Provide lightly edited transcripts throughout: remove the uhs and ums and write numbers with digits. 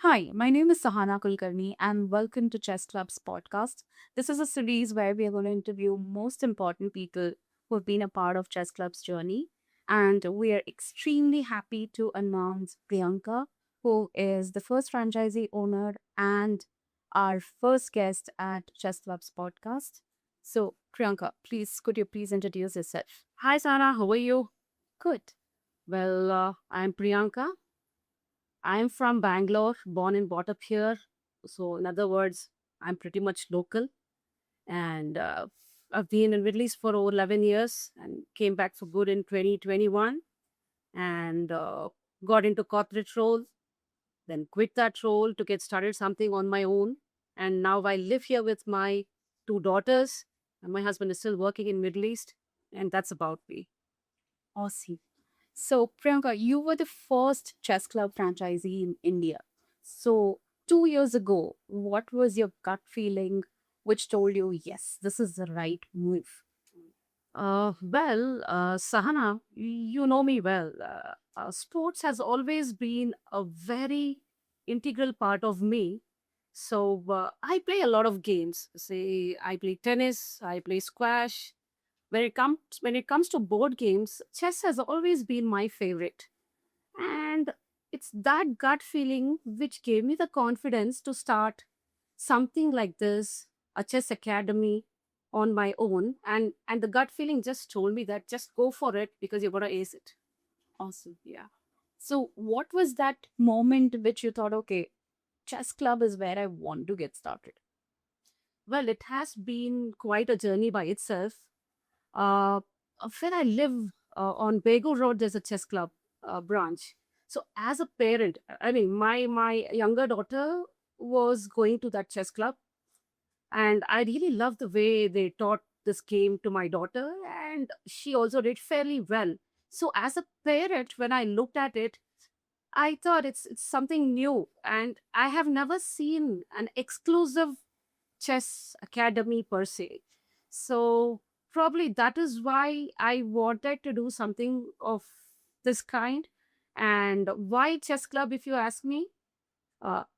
Hi, my name is Sahana Kulkarni, and welcome to Chess Club's podcast. This is a series where we are going to interview most important people who have been a part of Chess Club's journey. And we are extremely happy to announce Priyanka, who is the first franchisee owner and our first guest at Chess Club's podcast. So, Priyanka, could you please introduce yourself? Hi, Sarah. How are you? Good. I'm Priyanka. I'm from Bangalore, born and brought up here. So, in other words, I'm pretty much local. And I've been in Middle East for over 11 years and came back for good in 2021 and got into corporate role, then quit that role to get started something on my own. And now I live here with my two daughters. And my husband is still working in Middle East. And that's about me. Awesome. So, Priyanka, you were the first chess club franchisee in India. So, 2 years ago, what was your gut feeling which told you, yes, this is the right move? Sahana, you know me well. Sports has always been a very integral part of me. So I play a lot of games. Say I play tennis, I play squash. When it comes to board games, chess has always been my favorite. And it's that gut feeling which gave me the confidence to start something like this, a chess academy on my own. And the gut feeling just told me that just go for it because you're gonna ace it. Awesome. Yeah. So, what was that moment which you thought, okay, chess club is where I want to get started? Well, it has been quite a journey by itself. Uh, where I live on Bego Road, there's a chess club branch. So as a parent, I mean, my younger daughter was going to that chess club, and I really loved the way they taught this game to my daughter, and she also did fairly well. So as a parent, when I looked at it, I thought it's something new, and I have never seen an exclusive chess academy per se. So probably that is why I wanted to do something of this kind. And why chess club, if you ask me?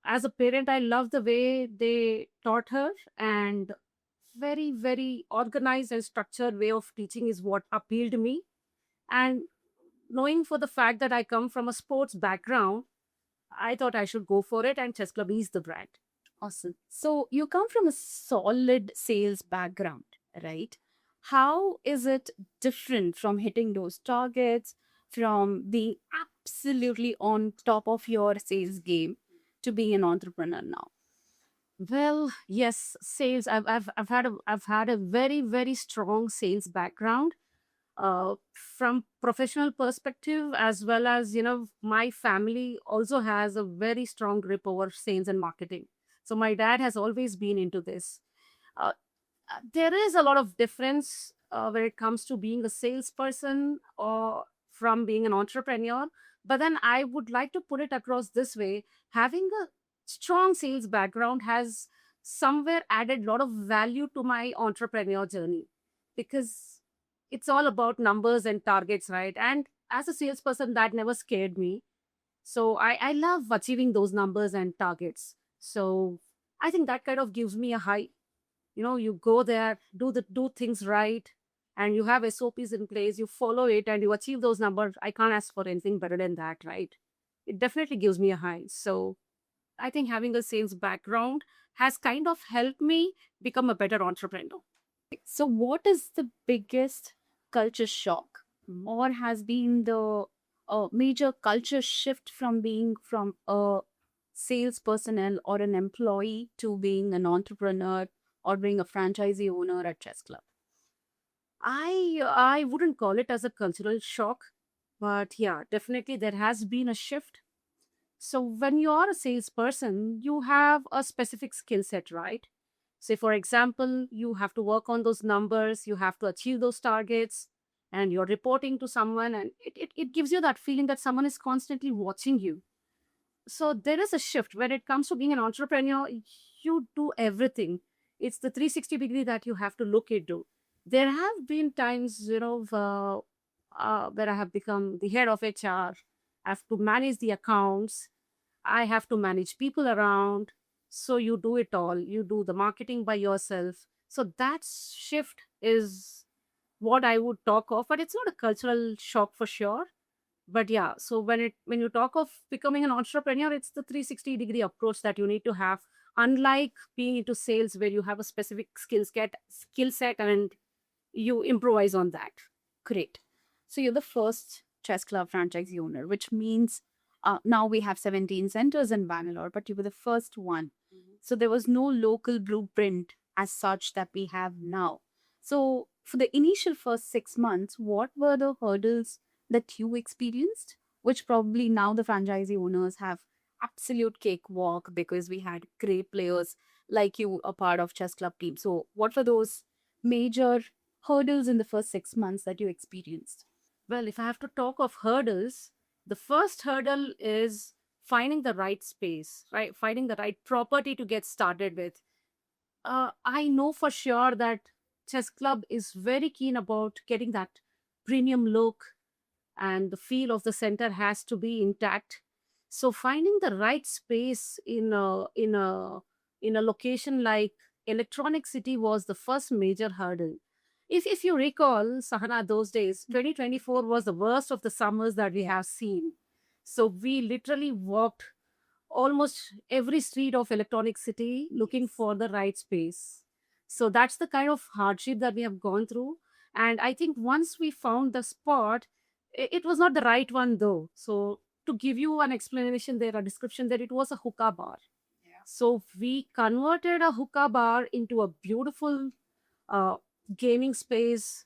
As a parent, I love the way they taught her, and very, very organized and structured way of teaching is what appealed to me. And knowing for the fact that I come from a sports background, I thought I should go for it, and chess club is the brand. Awesome. So, you come from a solid sales background, right? How is it different from hitting those targets, from being absolutely on top of your sales game to being an entrepreneur now? Well, yes, sales. I've had a very, very strong sales background from professional perspective, as well as my family also has a very strong grip over sales and marketing. So my dad has always been into this. uh, there is a lot of difference when it comes to being a salesperson or from being an entrepreneur. But then I would like to put it across this way: having a strong sales background has somewhere added a lot of value to my entrepreneur journey, because it's all about numbers and targets, right? And as a salesperson, that never scared me. So I love achieving those numbers and targets. So I think that kind of gives me a high. You go there, do things right, and you have SOPs in place, you follow it, and you achieve those numbers. I can't ask for anything better than that, right? It definitely gives me a high. So I think having a sales background has kind of helped me become a better entrepreneur. So, what is the biggest culture shock, Mhm. or has been the major culture shift from being from a sales personnel or an employee to being an entrepreneur or being a franchisee owner at Chess Club? I wouldn't call it as a cultural shock, but yeah, definitely there has been a shift. So when you are a salesperson, you have a specific skill set, right? Say, for example, you have to work on those numbers, you have to achieve those targets, and you're reporting to someone, and it gives you that feeling that someone is constantly watching you. So there is a shift when it comes to being an entrepreneur. You do everything. It's the 360 degree that you have to look into. There have been times, where I have become the head of HR. I have to manage the accounts. I have to manage people around. So you do it all. You do the marketing by yourself. So that shift is what I would talk of, but it's not a cultural shock for sure. But yeah, so when you talk of becoming an entrepreneur, it's the 360-degree approach that you need to have. Unlike being into sales where you have a specific skill set and you improvise on that. Great. So you're the first chess club franchisee owner, which means now we have 17 centers in Bangalore, but you were the first one. So there was no local blueprint as such that we have now. So for the initial first 6 months, what were the hurdles that you experienced, which probably now the franchisee owners have absolute cakewalk because we had great players like you a part of chess club team. So what were those major hurdles in the first 6 months that you experienced? Well, if I have to talk of hurdles, the first hurdle is finding the right space, right? Finding the right property to get started with. I know for sure that Chess Club is very keen about getting that premium look, and the feel of the center has to be intact. So finding the right space in a location like Electronic City was the first major hurdle. If you recall, Sahana, those days, 2024 was the worst of the summers that we have seen. So we literally walked almost every street of Electronic City looking for the right space. So that's the kind of hardship that we have gone through. And I think once we found the spot, it was not the right one though. So to give you an explanation there, a description there, it was a hookah bar. So we converted a hookah bar into a beautiful uh, gaming space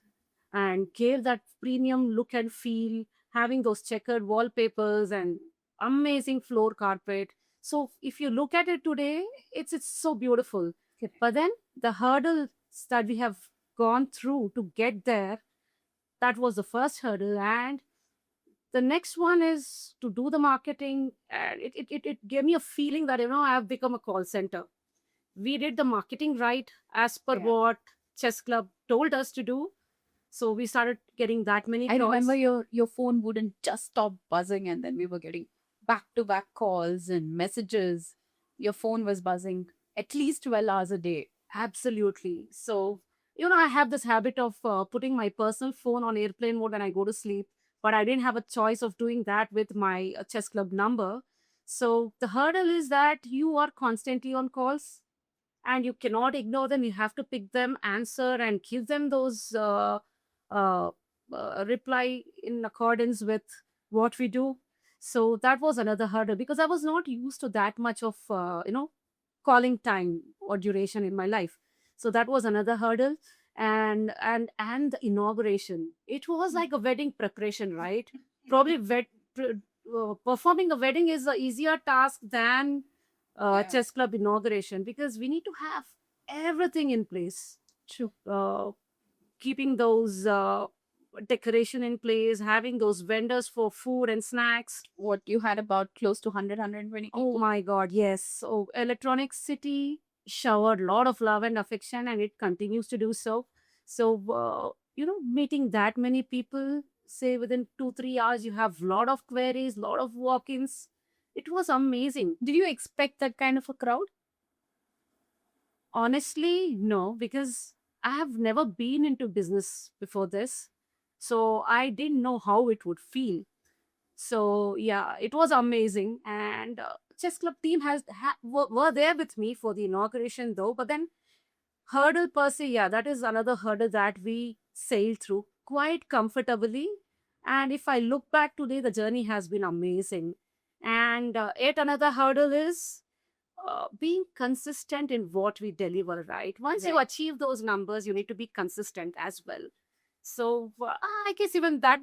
and gave that premium look and feel, having those checkered wallpapers and amazing floor carpet. So if you look at it today, it's so beautiful. Correct. But then the hurdles that we have gone through to get there, that was the first hurdle. And the next one is to do the marketing. And it gave me a feeling that, I have become a call center. We did the marketing right as per Yeah. what Chess Club told us to do. So we started getting that many I calls. remember your phone wouldn't just stop buzzing, and then we were getting back to back calls and messages. Your phone was buzzing at least 12 hours a day. Absolutely. So, I have this habit of putting my personal phone on airplane mode when I go to sleep, but I didn't have a choice of doing that with my chess club number. So, the hurdle is that you are constantly on calls and you cannot ignore them. You have to pick them, answer, and give them those uh, reply in accordance with what we do. So, that was another hurdle because I was not used to that much of, calling time or duration in my life. So that was another hurdle. And the inauguration, it was like a wedding preparation, right? Probably performing a wedding is a easier task than chess club inauguration because we need to have everything in place. True. Keeping those decoration in place, having those vendors for food and snacks. What you had about close to 100, 120 Oh people. my God, yes. So Electronic City showered a lot of love and affection, and it continues to do so. So, meeting that many people, say within 2, 3 hours, you have a lot of queries, lot of walk-ins. It was amazing. Did you expect that kind of a crowd? Honestly, no, because I have never been into business before this. So I didn't know how it would feel. So yeah, it was amazing. And chess club team were there with me for the inauguration though. But then hurdle per se, yeah, that is another hurdle that we sailed through quite comfortably. And if I look back today, the journey has been amazing. And yet another hurdle is being consistent in what we deliver, right? Once you Right. achieve those numbers, you need to be consistent as well. So I guess even that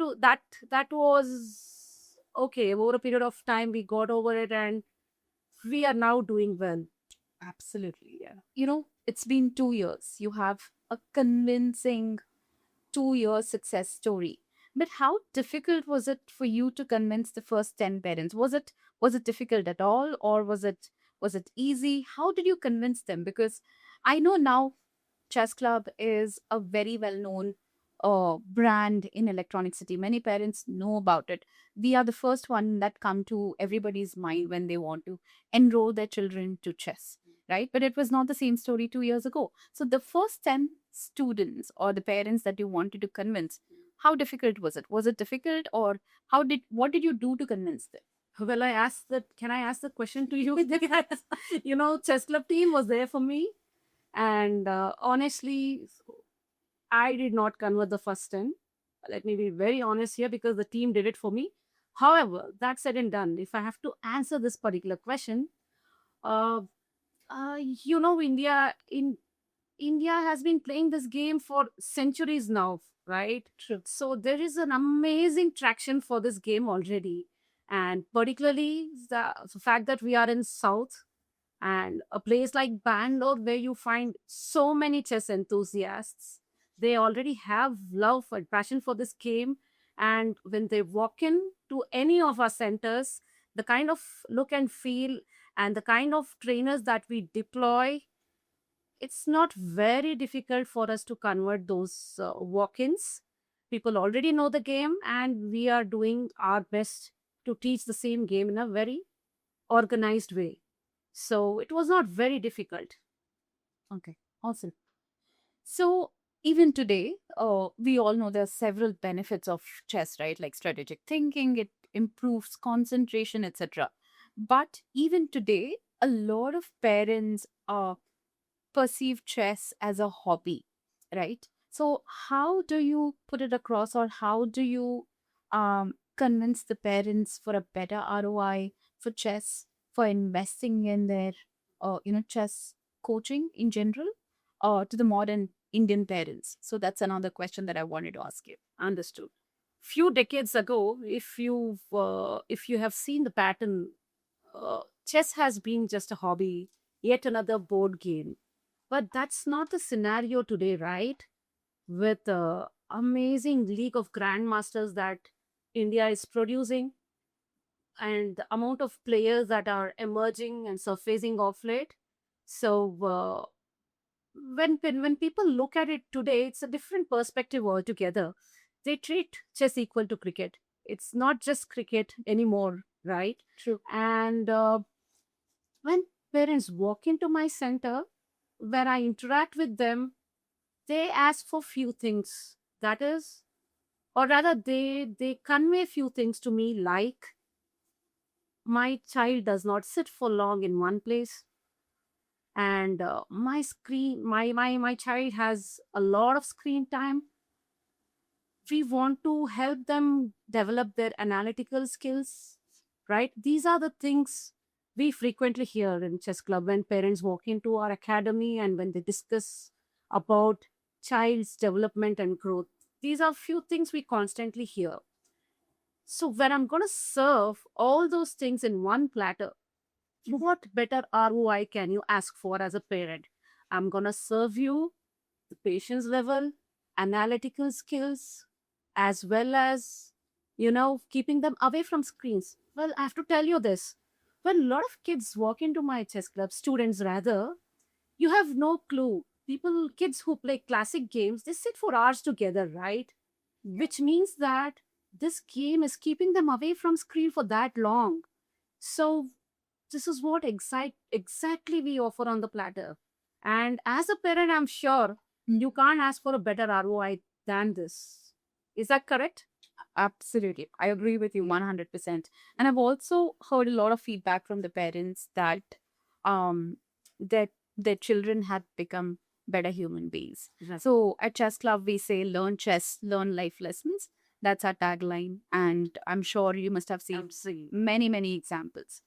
was okay. Over a period of time, we got over it, and we are now doing well. Absolutely. Yeah. It's been 2 years. You have a convincing 2 year success story. But how difficult was it for you to convince the first 10 parents? Was it difficult at all, or was it easy? How did you convince them? Because I know now chess club is a very well known brand in Electronic City. Many parents know about it. We are the first one that come to everybody's mind when they want to enroll their children to chess, right? But it was not the same story 2 years ago. So the first 10 students or the parents that you wanted to convince, how difficult was it? Was it difficult, or what did you do to convince them? Well, I asked that. Can I ask the question to you? Because, chess club team was there for me, and honestly, I did not convert the first 10. Let me be very honest here because the team did it for me. However, that said and done, if I have to answer this particular question, uh, India has been playing this game for centuries now, right? True. So there is an amazing traction for this game already, and particularly the fact that we are in South and a place like Bangalore where you find so many chess enthusiasts. They already have love and passion for this game, and when they walk in to any of our centers, the kind of look and feel and the kind of trainers that we deploy, it's not very difficult for us to convert those walk-ins. People already know the game, and we are doing our best to teach the same game in a very organized way. So it was not very difficult. Okay, awesome. So even today, we all know there are several benefits of chess, right? Like strategic thinking, it improves concentration, etc. But even today, a lot of parents perceive chess as a hobby, right? So how do you put it across, or how do you convince the parents for a better ROI for chess, for investing in their, chess coaching in general, to the modern Indian parents? So that's another question that I wanted to ask you. Understood. Few decades ago, if you have seen the pattern, chess has been just a hobby, yet another board game. But that's not the scenario today, right? With the amazing league of grandmasters that India is producing and the amount of players that are emerging and surfacing off late. So when people look at it today, it's a different perspective altogether. They treat chess equal to cricket. It's not just cricket anymore, right? True. And when parents walk into my center, when I interact with them, they ask for few things. That is, or rather, they convey few things to me like my child does not sit for long in one place, and my child has a lot of screen time. We want to help them develop their analytical skills, right? These are the things we frequently hear in chess club when parents walk into our academy and when they discuss about child's development and growth. These are few things we constantly hear. So when I'm going to serve all those things in one platter, what better ROI can you ask for as a parent? I'm going to serve you the patience level, analytical skills, as well as, keeping them away from screens. Well, I have to tell you this. When a lot of kids walk into my chess club, students rather, you have no clue. Kids who play classic games, they sit for hours together, right? Which means that this game is keeping them away from screen for that long. So this is what exactly we offer on the platter. And as a parent, I'm sure you can't ask for a better ROI than this. Is that correct? Absolutely. I agree with you 100%. And I've also heard a lot of feedback from the parents that um that their children had become better human beings. Right. So at Chess Club we say learn chess, learn life lessons. That's our tagline, and I'm sure you must have seen Absolutely. many examples.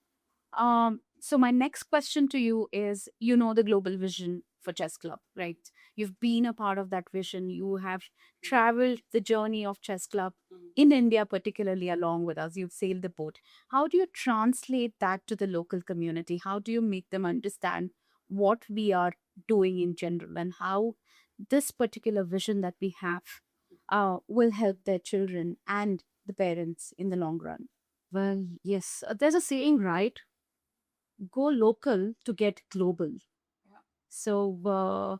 So my next question to you is, the global vision for Chess Club, right? You've been a part of that vision. You have traveled the journey of Chess Club in India, particularly along with us. You've sailed the boat. How do you translate that to the local community? How do you make them understand what we are doing in general, and how this particular vision that we have will help their children and the parents in the long run? Well, yes. There's a saying, right? Go local to get global. So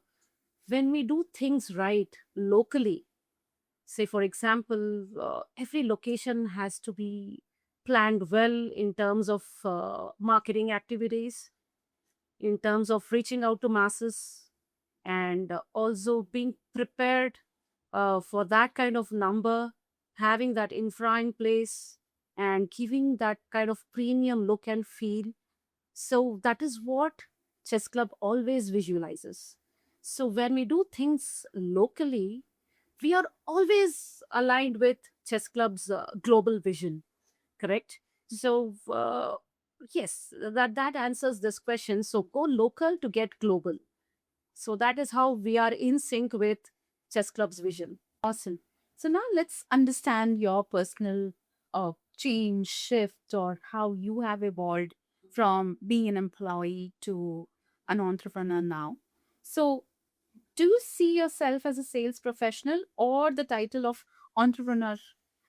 when we do things right locally, Say, for example, every location has to be planned well in terms of marketing activities, in terms of reaching out to masses, and also being prepared for that kind of number, having that infra in place, and giving that kind of premium look and feel. So that is what Chess Club always visualizes. So when we do things locally, we are always aligned with Chess Club's global vision, correct? So yes, that answers this question. So go local to get global. So that is how we are in sync with Chess Club's vision. Awesome. So now let's understand your personal change, shift, or how you have evolved from being an employee to an entrepreneur now. So, do you see yourself as a sales professional, or the title of entrepreneur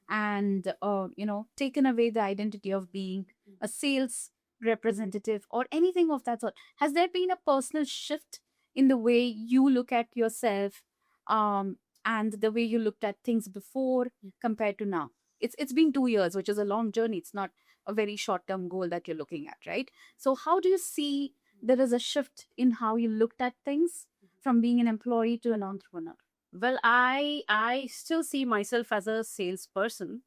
and taken away the identity of being a sales representative or anything of that sort? Has there been a personal shift in the way you look at yourself, um, and the way you looked at things before compared to now? It's been 2 years, which is a long journey. It's not a very short term goal that you're looking at, right? So how do you see there is a shift in how you looked at things from being an employee to an entrepreneur? Well, I still see myself as a salesperson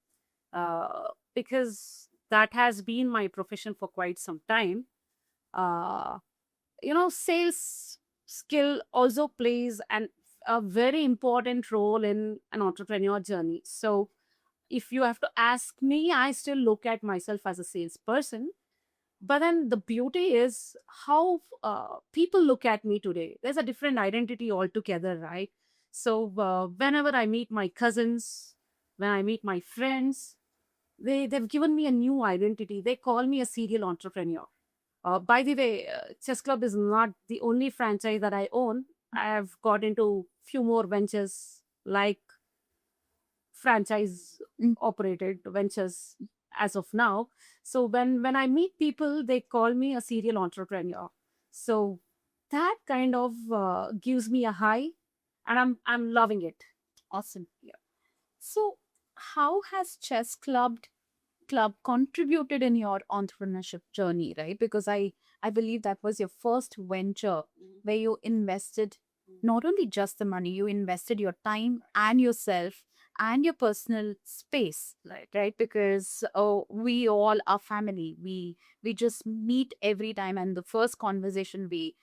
because that has been my profession for quite some time. Uh, Sales skill also plays a very important role in an entrepreneur journey. So if you have to ask me, I still look at myself as a salesperson. But then the beauty is how people look at me today. There's a different identity altogether, right? So whenever I meet my cousins, when I meet my friends, they've given me a new identity. They call me a serial entrepreneur. By the way, Chess Club is not the only franchise that I own. I have got into few more ventures like franchise Mm. operated ventures as of now. So when I meet people, they call me a serial entrepreneur. So that kind of gives me a high, and I'm loving it. Awesome. Yeah. So, how has Chess Club contributed in your entrepreneurship journey, right? Because I believe that was your first venture where you invested not only just the money, you invested your time and yourself and your personal space, right? Because we all are family. We just meet every time, and the first conversation we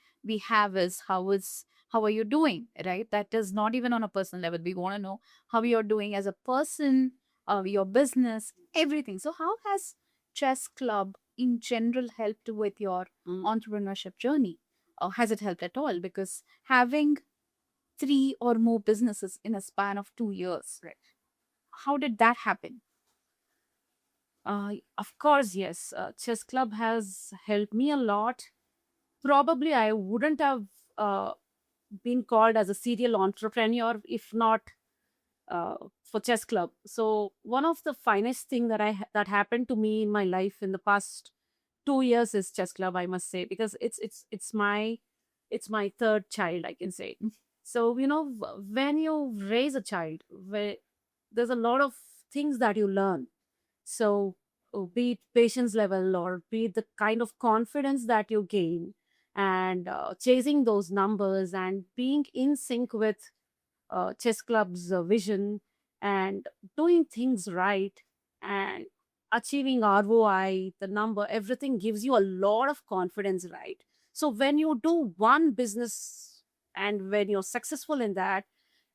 have is how are you doing, right? That is not even on a personal level. We want to know how you're doing as a person, your business, everything. So, how has Chess Club in general helped with your entrepreneurship journey? Or has it helped at all? Because having three or more businesses in a span of 2 years, right? How did that happen? Of course, yes. Chess Club has helped me a lot. Probably I wouldn't have uh, been called as a serial entrepreneur if not for Chess Club. So one of the finest thing that happened to me in my life in the past 2 years is Chess Club, I must say, because it's my third child, I can say. So when you raise a child, there's a lot of things that you learn. So be it patience level or be it the kind of confidence that you gain, and chasing those numbers and being in sync with Chess Club's vision and doing things right and achieving ROI, the number, everything gives you a lot of confidence, right? So when you do one business and when you're successful in that,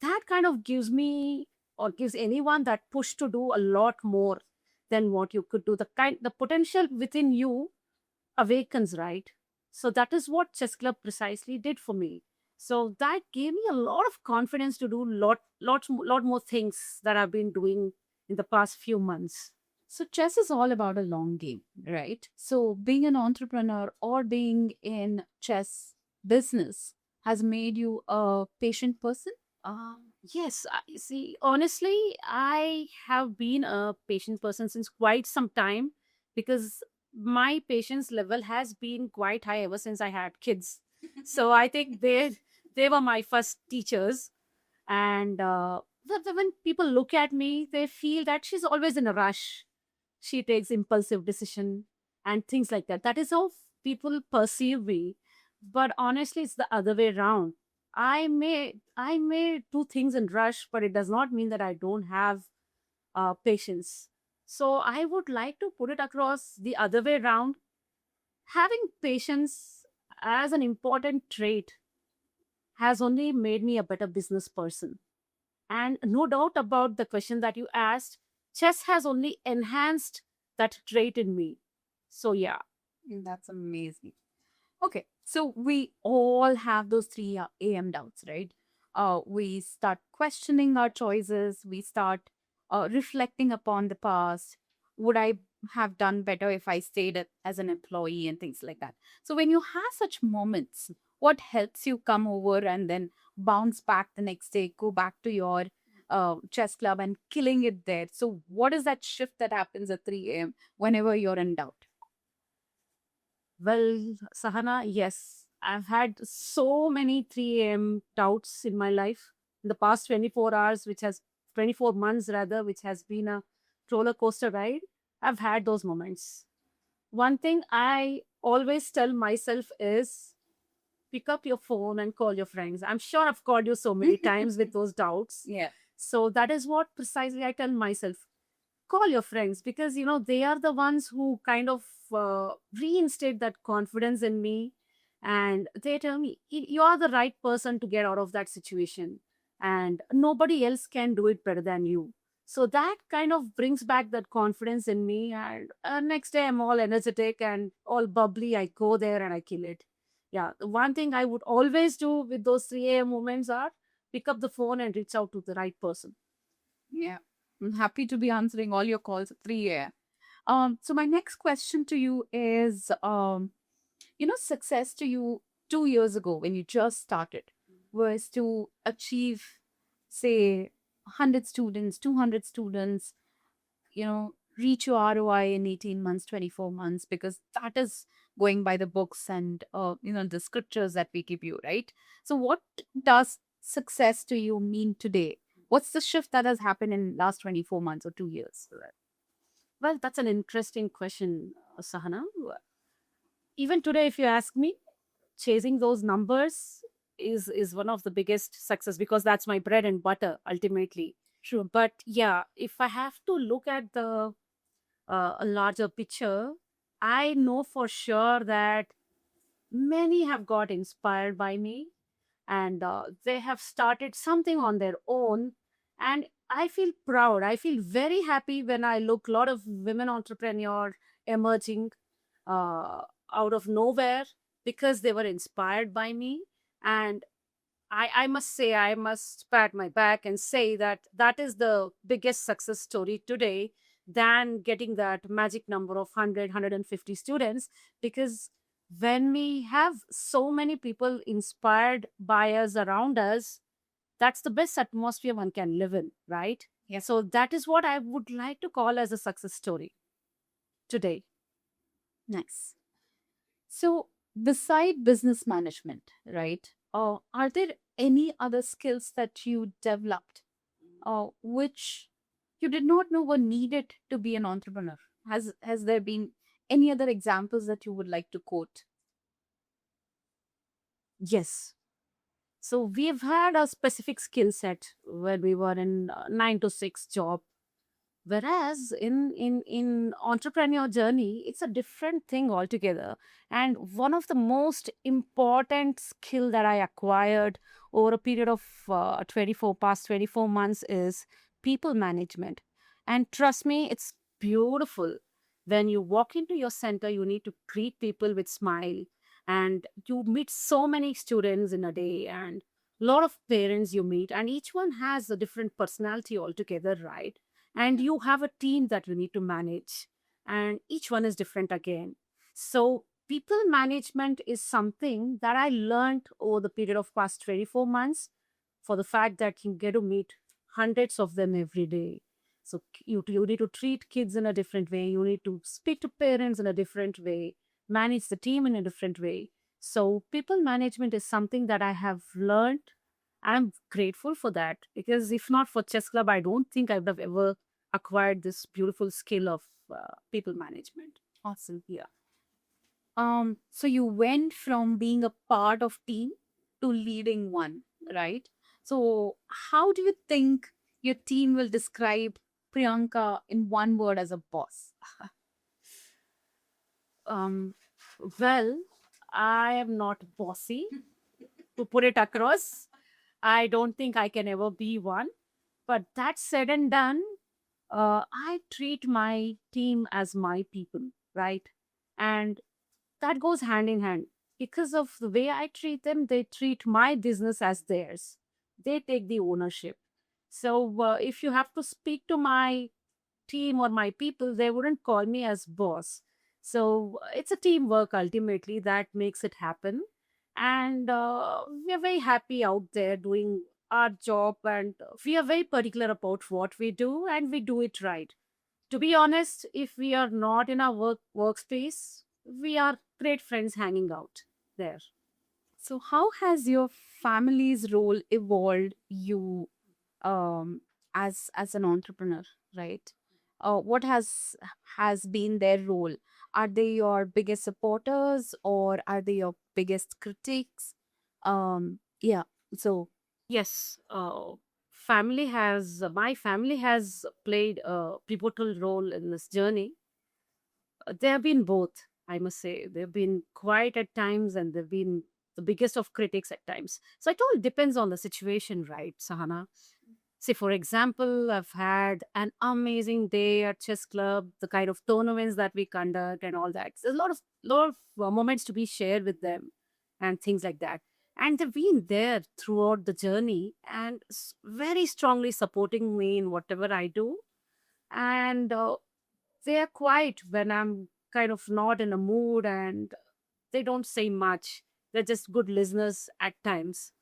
that kind of gives me or gives anyone that push to do a lot more than what you could do. The potential within you awakens, right? So that is what Chess Club precisely did for me. So that gave me a lot of confidence to do lot more things that I've been doing in the past few months. So, chess is all about a long game, right? So, being an entrepreneur or being in chess business has made you a patient person. Yes, I see. Honestly, I have been a patient person since quite some time because my patience level has been quite high ever since I had kids. So I think they were my first teachers, and when people look at me, they feel that she's always in a rush. She takes impulsive decision and things like that. That is how people perceive me. But honestly, it's the other way around. I may do things in rush, but it does not mean that I don't have patience. So I would like to put it across the other way around. Having patience as an important trait has only made me a better business person. And no doubt about the question that you asked, chess has only enhanced that trait in me. So, yeah. That's amazing. Okay, so we all have those 3 a.m. doubts, right? We start questioning our choices. We start reflecting upon the past. Would I have done better if I stayed as an employee and things like that? So when you have such moments, what helps you come over and then bounce back the next day, go back to your chess club and killing it there? So what is that shift that happens at 3 a.m. whenever you're in doubt? Well, Sahana, yes, I've had so many 3 a.m. doubts in my life in the past 24 hours, which has 24 months rather, which has been a roller coaster ride. I've had those moments. One thing I always tell myself is pick up your phone and call your friends. I'm sure I've called you so many times with those doubts. Yeah. So that is what precisely I tell myself. Call your friends because they are the ones who kind of reinstate that confidence in me, and they tell me You are the right person to get out of that situation, and nobody else can do it better than you." So that kind of brings back that confidence in me, and next day I'm all energetic and all bubbly. I go there and I kill it. Yeah, the one thing I would always do with those 3 a.m. moments are pick up the phone and reach out to the right person. Yeah. I'm happy to be answering all your calls at 3 a.m. So my next question to you is, success to you 2 years ago when you just started was to achieve, say, 100 students, 200 students, reach your ROI in 18 months, 24 months, because that is going by the books and, the scriptures that we give you, right? So what does success to you mean today? What's the shift that has happened in last 24 months or 2 years? Well, that's an interesting question, Sahana. Even today, if you ask me, chasing those numbers is one of the biggest success because that's my bread and butter ultimately. Sure. But yeah, if I have to look at the a larger picture, I know for sure that many have got inspired by me, and they have started something on their own, and I feel proud. I feel very happy when I look a lot of women entrepreneur emerging uh, out of nowhere because they were inspired by me. And I must say, I must pat my back and say that that is the biggest success story today than getting that magic number of 100, students. Because when we have so many people inspired by us around us, that's the best atmosphere one can live in, right? Yes. So that is what I would like to call as a success story today. Nice. So, beside business management, right? Are there any other skills that you developed, which you did not know were needed to be an entrepreneur? Has there been any other examples that you would like to quote? Yes. So we've had a specific skill set when we were in 9 to 6 job. Whereas in entrepreneur journey, it's a different thing altogether. And one of the most important skill that I acquired over a period of 24 months is people management. And trust me, it's beautiful. When you walk into your center, you need to greet people with smile, and you meet so many students in a day, and a lot of parents you meet, and each one has a different personality altogether, right? And you have a team that you need to manage, and each one is different again. So people management is something that I learned over the period of past 24 months, for the fact that you get to meet hundreds of them every day. So you need to treat kids in a different way, you need to speak to parents in a different way, manage the team in a different way. So people management is something that I have learned, I'm grateful for that, because if not for chess club, I don't think I would have ever acquired this beautiful skill of people management. Awesome. Yeah. So you went from being a part of team to leading one, right? So how do you think your team will describe Priyanka in one word as a boss? Um, well, I am not bossy, to put it across. I don't think I can ever be one. But that said and done, I treat my team as my people, right? And that goes hand in hand. Because of the way I treat them, they treat my business as theirs. They take the ownership. So if you have to speak to my team or my people, they wouldn't call me as boss. So it's a teamwork ultimately that makes it happen. And we're very happy out there doing our job, and we are very particular about what we do, and we do it right. To be honest, if we are not in our workspace, we are great friends hanging out there. So how has your family's role evolved you um as an entrepreneur, right? What has been their role? Are they your biggest supporters or are they your biggest critics? Yeah. So Yes, family has my family has played a pivotal role in this journey. They have been both, I must say. They've been quiet at times, and they've been the biggest of critics at times. So it all depends on the situation, right, Sahana? Say, for example, I've had an amazing day at chess club, the kind of tournaments that we conduct and all that. There's a lot of moments to be shared with them and things like that. And they've been there throughout the journey and very strongly supporting me in whatever I do. And they are quiet when I'm kind of not in a mood, and they don't say much. They're just good listeners at times.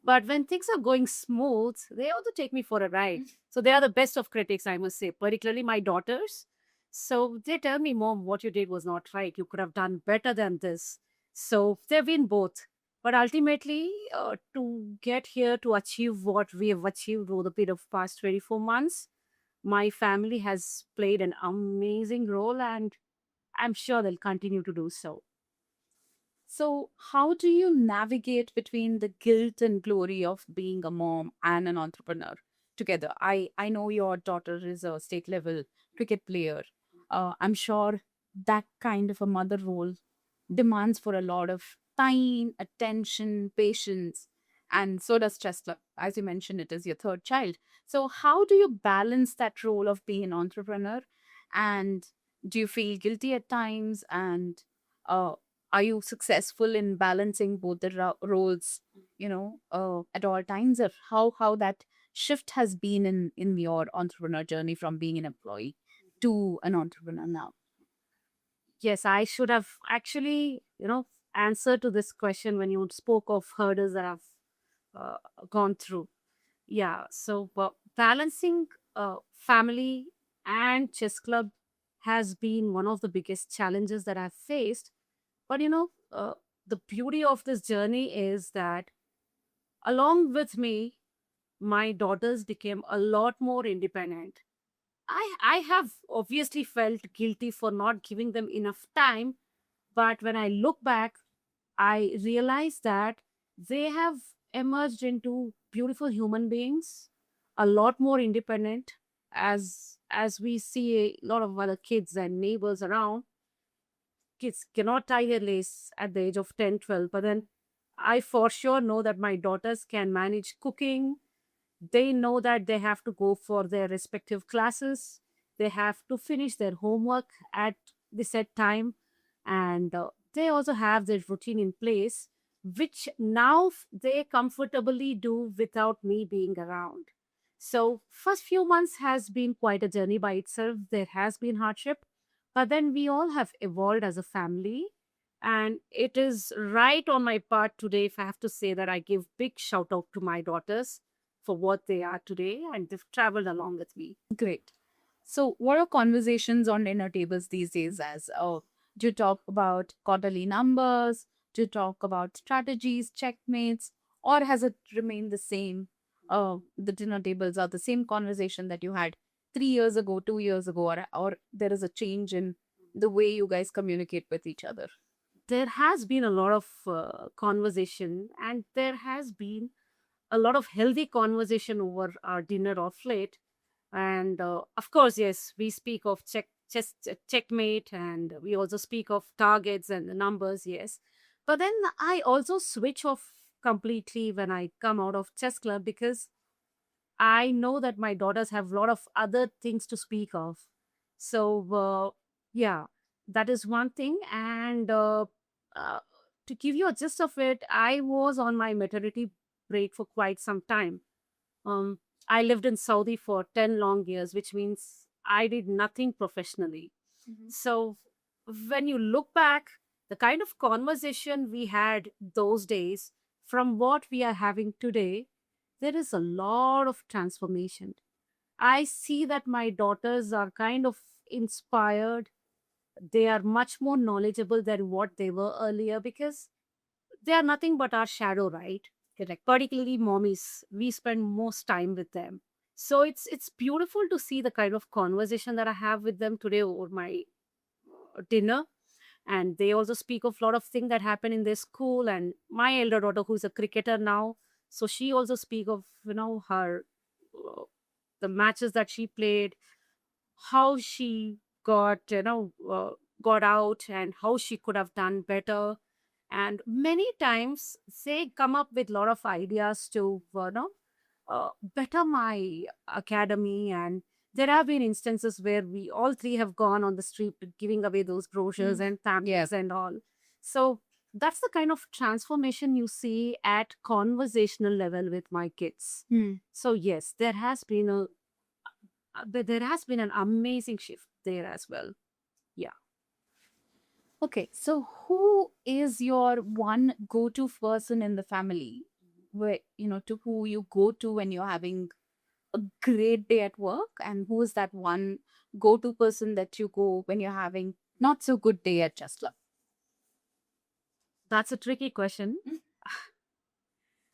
But when things are going smooth, they also take me for a ride. So they are the best of critics, I must say, particularly my daughters. So they tell me, Mom, what you did was not right. You could have done better than this. So they've been both. But ultimately, to get here to achieve what we have achieved over the period of past 24 months, my family has played an amazing role, and I'm sure they'll continue to do so. so how do you navigate between the guilt and glory of being a mom and an entrepreneur together? I know your daughter is a state level cricket player. I'm sure that kind of a mother role demands for a lot of time, attention, patience, and so does chess club. As you mentioned, it is your third child. So how do you balance that role of being an entrepreneur? And do you feel guilty at times? And uh, are you successful in balancing both the roles, at all times? Or how that shift has been in your entrepreneur journey from being an employee to an entrepreneur now? Yes, I should have actually, answered to this question when you spoke of hurdles that I've uh, gone through. Yeah, so balancing family and chess club has been one of the biggest challenges that I've faced. But the beauty of this journey is that along with me, my daughters became a lot more independent. I have obviously felt guilty for not giving them enough time, but when I look back, I realize that they have emerged into beautiful human beings, a lot more independent, as we see a lot of other kids and neighbors around. Kids cannot tie their lace at the age of 10, 12, but then I for sure know that my daughters can manage cooking. They know that they have to go for their respective classes. They have to finish their homework at the set time. And they also have their routine in place, which now they comfortably do without me being around. So, first few months has been quite a journey by itself. There has been hardship, but then we all have evolved as a family. And it is right on my part today, if I have to say, that I give big shout out to my daughters for what they are today, and they've traveled along with me. Great. So, what are conversations on dinner tables these days? As do you talk about quarterly numbers? Do you talk about strategies, checkmates, or has it remained the same? The dinner tables are the same conversation that you had 3 years ago, 2 years ago, or there is a change in the way you guys communicate with each other? There has been a lot of conversation, and there has been a lot of healthy conversation over our dinner of late. And of course, yes, we speak of checkmate, and we also speak of targets and the numbers, yes. But then I also switch off completely when I come out of chess club, because I know that my daughters have a lot of other things to speak of. So, yeah, that is one thing. And uh, to give you a gist of it, I was on my maternity break for quite some time. Um, I lived in Saudi for 10 long years, which means I did nothing professionally. Mhm. So, when you look back, the kind of conversation we had those days from what we are having today, there is a lot of transformation. I see that my daughters are kind of inspired. They are much more knowledgeable than what they were earlier, because they are nothing but our shadow, right? Correct. Particularly mommies, we spend most time with them. So it's beautiful to see the kind of conversation that I have with them today over my dinner. And they also speak of a lot of things that happen in their school. And my elder daughter, who's a cricketer now, so she also speak of, her uh, the matches that she played, how she got got out, and how she could have done better. And many times they come up with a lot of ideas to better my academy. And there have been instances where we all three have gone on the street giving away those brochures Mm. and Yeah. pamphlets and all. So that's the kind of transformation you see at conversational level with my kids. Hmm. So yes, there has been an amazing shift there as well. Yeah. Okay, so who is your one go-to person in the family, where to who you go to when you're having a great day at work, and who is that one go-to person that you go when you're having not so good day at Chess Club? That's a tricky question.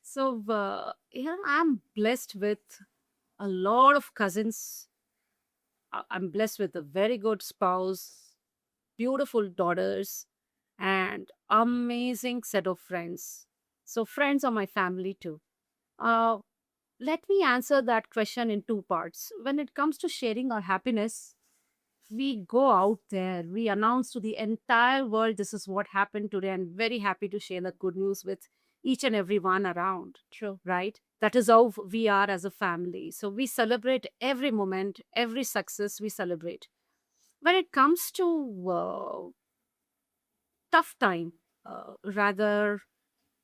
So, I'm blessed with a lot of cousins. I'm blessed with a very good spouse, beautiful daughters, and amazing set of friends. So, friends are my family too. Uh, Let me answer that question in two parts. When it comes to sharing our happiness, we go out there, we announce to the entire world this is what happened today, and very happy to share the good news with each and every one around. True. Right? That is how we are as a family. So we celebrate every moment, every success we celebrate. When it comes to tough time, rather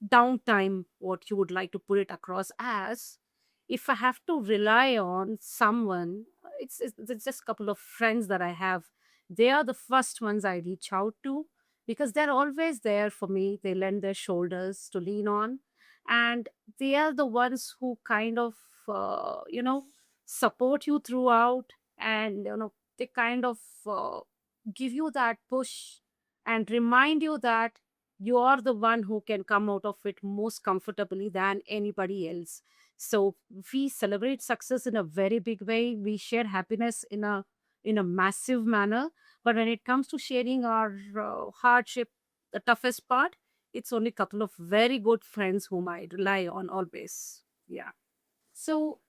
downtime, what you would like to put it across as, if I have to rely on someone, it's just a couple of friends that I have. They are the first ones I reach out to, because they're always there for me. They lend their shoulders to lean on, and they are the ones who kind of support you throughout. And they kind of give you that push and remind you that you are the one who can come out of it most comfortably than anybody else. So we celebrate success in a very big way. We share happiness in a massive manner. But when it comes to sharing our hardship, the toughest part, it's only a couple of very good friends whom I rely on always. Yeah. So,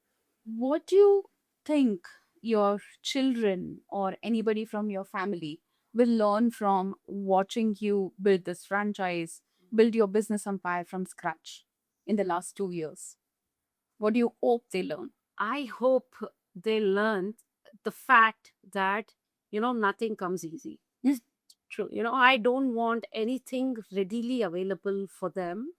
what do you think your children or anybody from your family will learn from watching you build this franchise, build your business empire from scratch in the last 2 years? What do you hope they learn? I hope they learn the fact that nothing comes easy. Yes. True. I don't want anything readily available for them.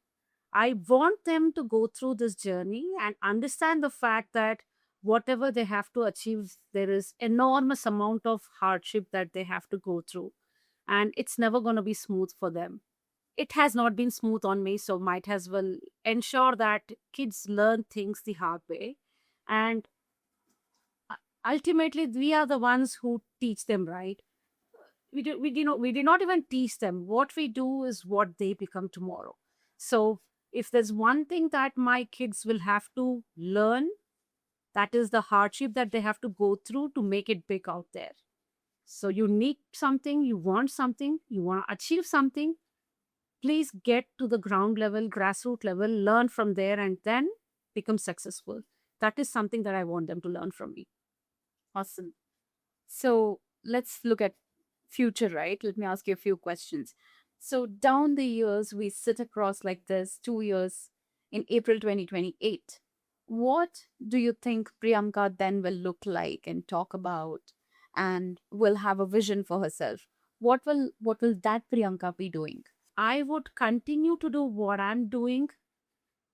I want them to go through this journey and understand the fact that whatever they have to achieve, there is enormous amount of hardship that they have to go through. And it's never going to be smooth for them. It has not been smooth on me, so might as well ensure that kids learn things the hard way. And ultimately, we are the ones who teach them, right? We do not even teach them. What we do is what they become tomorrow. So If there's one thing that my kids will have to learn, that is the hardship that they have to go through to make it big out there. So you need something, you want something, you want to achieve something, please get to the ground level, grassroots level, learn from there, and then become successful. That is something that I want them to learn from me. Awesome. So let's look at future, right? Let me ask you a few questions. So down the years, we sit across like this, 2 years in April 2028. What do you think Priyanka then will look like and talk about and will have a vision for herself? What will that Priyanka be doing? I would continue to do what I'm doing,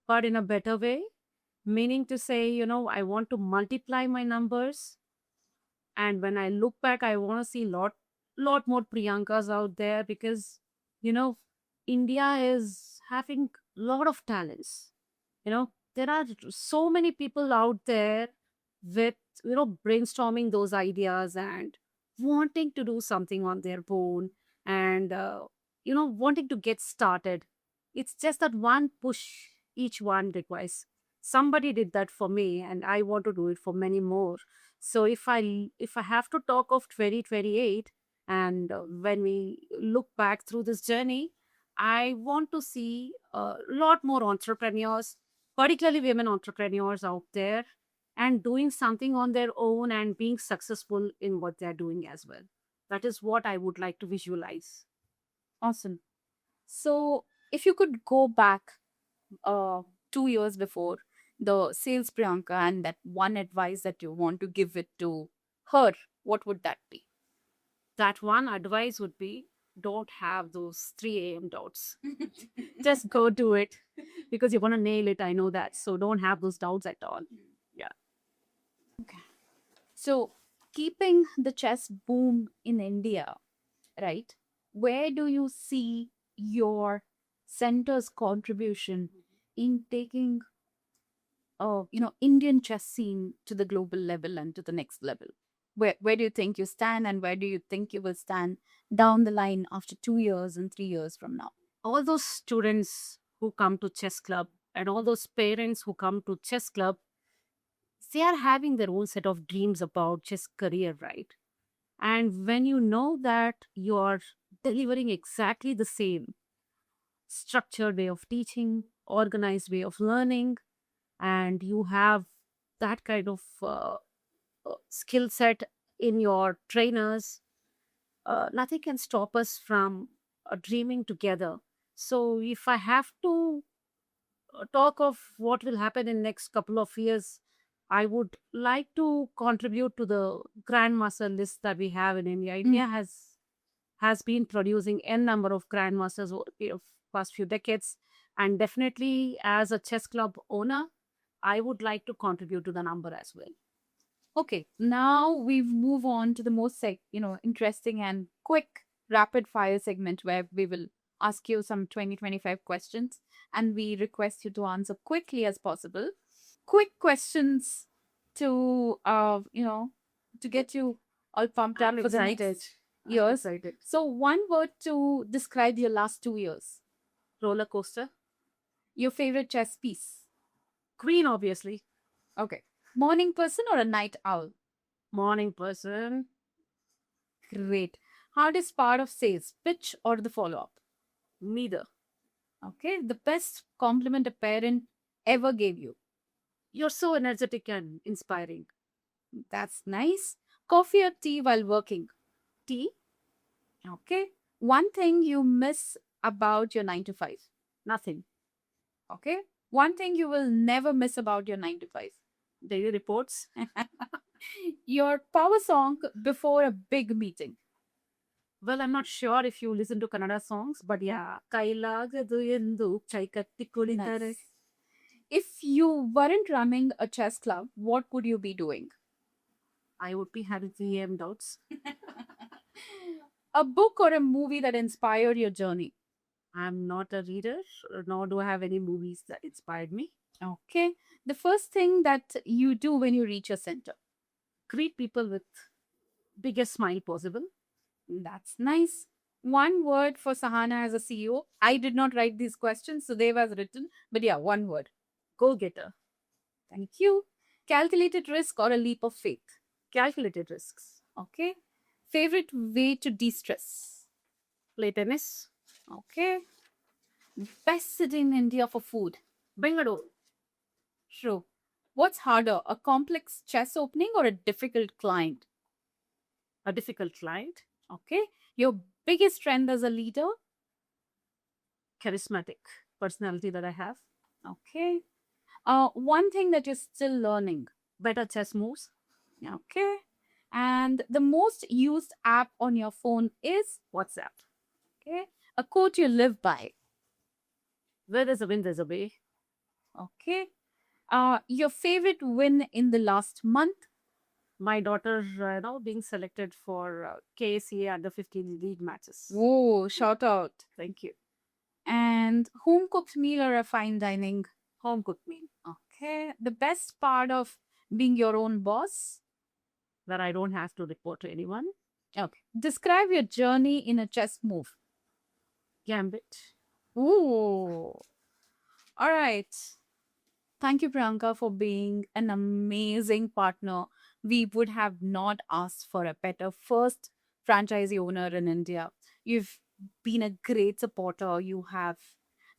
but in a better way. Meaning to say, I want to multiply my numbers. And when I look back, I want to see lot more Priyankas out there because, you know, India is having a lot of talents. There are so many people out there with, brainstorming those ideas and wanting to do something on their own and, wanting to get started. It's just that one push each one requires. Somebody did that for me, and I want to do it for many more. So if I have to talk of 2028, and when we look back through this journey, I want to see a lot more entrepreneurs, particularly women entrepreneurs out there, and doing something on their own and being successful in what they're doing as well. That is what I would like to visualize. Awesome. So if you could go back 2 years before the sales Priyanka and that one advice that you want to give it to her, what would that be? That one advice would be, don't have those 3 a.m. doubts. Just go do it because you're going to nail it. I know that. So don't have those doubts at all. Yeah. So, keeping the chess boom in India, right? Where do you see your center's contribution in taking, Indian chess scene to the global level and to the next level? Where do you think you stand, and where do you think you will stand down the line after 2 years and 3 years from now? All those students who come to chess club and all those parents who come to chess club, they are having their own set of dreams about chess career, right? And when you know that you're delivering exactly the same structured way of teaching, organized way of learning, and you have that kind of skill set in your trainers, nothing can stop us from dreaming together. So if I have to talk of what will happen in next couple of years, I would like to contribute to the grandmaster list that we have in India. India has been producing n number of grandmasters over the past few decades, and definitely as a chess club owner, I would like to contribute to the number as well. Okay, now we move on to the most interesting and quick rapid fire segment where we will ask you some 2025 questions and we request you to answer quickly as possible. Quick questions to to get you all pumped up I'm for the excited. next I'm years. excited. So one word to describe your last 2 years. Roller coaster. Your favorite chess piece. Queen, obviously. Okay. Morning person or a night owl? Morning person. Great. Hardest part of sales, pitch or the follow up? Neither. Okay. The best compliment a parent ever gave you. You're so energetic and inspiring. That's nice. Coffee or tea while working? Tea. Okay. One thing you miss about your 9 to 5? Nothing. Okay. One thing you will never miss about your 9 to 5? Daily reports. Your power song before a big meeting. Well, I'm not sure if you listen to Kannada songs, but yeah. Kailagadu endu chaikatti kulitare. Nice. If you weren't running a chess club, what would you be doing? I would be having 3 a.m. doubts. A book or a movie that inspired your journey? I'm not a reader, nor do I have any movies that inspired me. Okay. The first thing that you do when you reach a center? Greet people with biggest smile possible. That's nice. One word for Sahana as a CEO. I did not write these questions, so they was written. But yeah, one word. Go getter. Thank you. Calculated risk or a leap of faith? Calculated risks. Okay. Favorite way to de-stress? Play tennis. Okay. Best city in India for food? Bangalore. True. What's harder, a complex chess opening or a difficult client? A difficult client. Okay. Your biggest strength as a leader? Charismatic personality that I have. Okay. One thing that you're still learning? Better chess moves. Okay. And the most used app on your phone is? WhatsApp. Okay. A quote you live by? Where there's a win, there's a way. Okay. Your favorite win in the last month? My daughter, being selected for KSCA under 15 league matches. Whoa, shout out. Thank you. And home cooked meal or a fine dining? Home cooked meal. Okay. The best part of being your own boss? That I don't have to report to anyone. Okay. Describe your journey in a chess move. Gambit. Ooh. All right. Thank you, Priyanka, for being an amazing partner. We would have not asked for a better first franchisee owner in India. You've been a great supporter. You have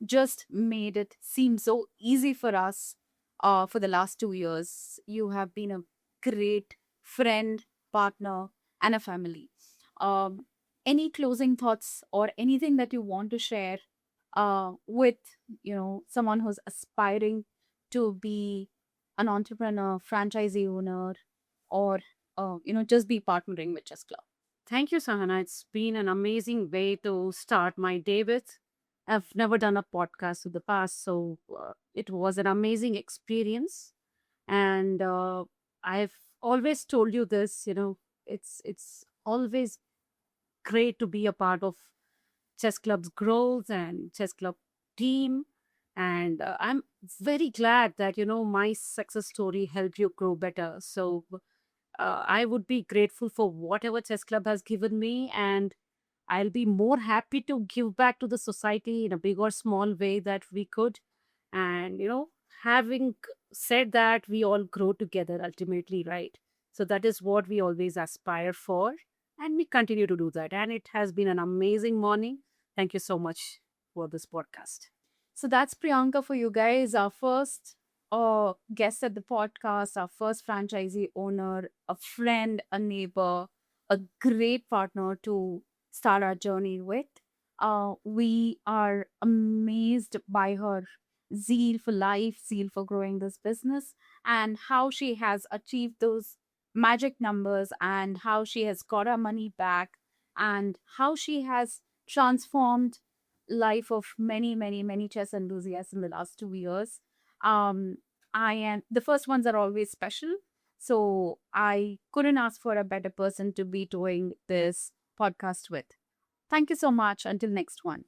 just made it seem so easy for us for the last 2 years. You have been a great friend, partner, and a family. Um, any closing thoughts or anything that you want to share with someone who's aspiring to be an entrepreneur, franchisee owner, or just be partnering with Chess Club? Thank you, Sahana. It's been an amazing way to start my day with. I've never done a podcast in the past, so it was an amazing experience. And I've always told you this, it's always great to be a part of chess club's growth and chess club team. And I'm very glad that my success story helped you grow better. So I would be grateful for whatever chess club has given me, and I'll be more happy to give back to the society in a big or small way that we could. And having said that, we all grow together ultimately, right? So that is what we always aspire for, and we continue to do that. And it has been an amazing morning. Thank you so much for this podcast. So that's Priyanka for you guys, our first guest at the podcast, our first franchisee owner, a friend, a neighbor, a great partner to start our journey with. We are amazed by her zeal for life, zeal for growing this business, and how she has achieved those magic numbers, and how she has got her money back, and how she has transformed life of many, many, many chess enthusiasts in the last 2 years. Um, I am the first ones are always special. So I couldn't ask for a better person to be doing this podcast with. Thank you so much. Until next one.